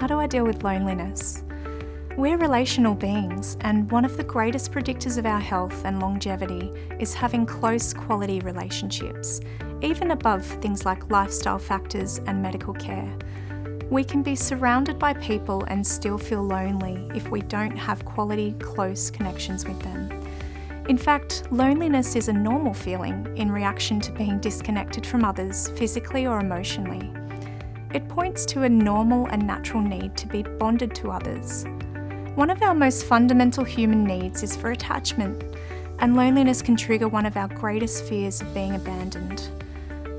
how do I deal with loneliness? We're relational beings, and one of the greatest predictors of our health and longevity is having close quality relationships, even above things like lifestyle factors and medical care. We can be surrounded by people and still feel lonely if we don't have quality, close connections with them. In fact, loneliness is a normal feeling in reaction to being disconnected from others physically or emotionally. It points to a normal and natural need to be bonded to others. One of our most fundamental human needs is for attachment, and loneliness can trigger one of our greatest fears of being abandoned.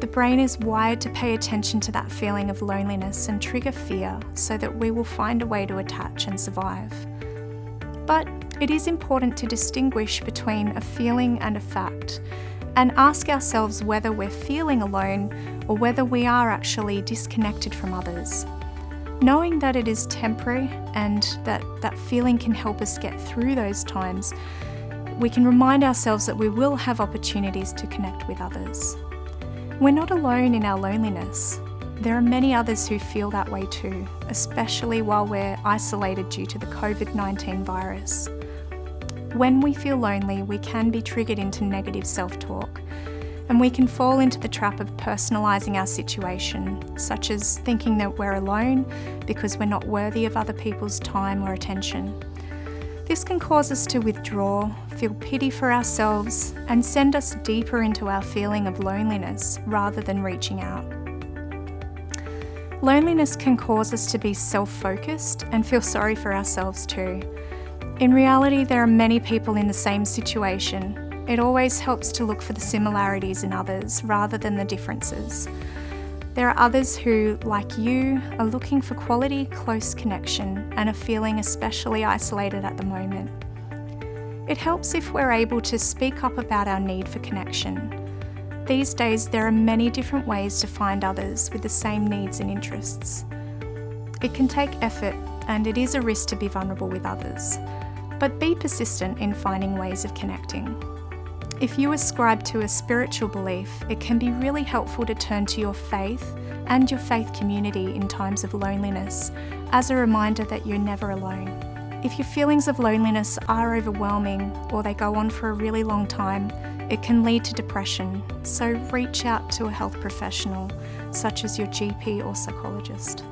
The brain is wired to pay attention to that feeling of loneliness and trigger fear so that we will find a way to attach and survive. But it is important to distinguish between a feeling and a fact, and ask ourselves whether we're feeling alone or whether we are actually disconnected from others. Knowing that it is temporary and that feeling can help us get through those times, we can remind ourselves that we will have opportunities to connect with others. We're not alone in our loneliness. There are many others who feel that way too, especially while we're isolated due to the COVID-19 virus. When we feel lonely, we can be triggered into negative self-talk, and we can fall into the trap of personalising our situation, such as thinking that we're alone because we're not worthy of other people's time or attention. This can cause us to withdraw, feel pity for ourselves, and send us deeper into our feeling of loneliness rather than reaching out. Loneliness can cause us to be self-focused and feel sorry for ourselves too. In reality, there are many people in the same situation. It always helps to look for the similarities in others rather than the differences. There are others who, like you, are looking for quality, close connection and are feeling especially isolated at the moment. It helps if we're able to speak up about our need for connection. These days, there are many different ways to find others with the same needs and interests. It can take effort, and it is a risk to be vulnerable with others, but be persistent in finding ways of connecting. If you ascribe to a spiritual belief, it can be really helpful to turn to your faith and your faith community in times of loneliness as a reminder that you're never alone. If your feelings of loneliness are overwhelming or they go on for a really long time, it can lead to depression, so reach out to a health professional such as your GP or psychologist.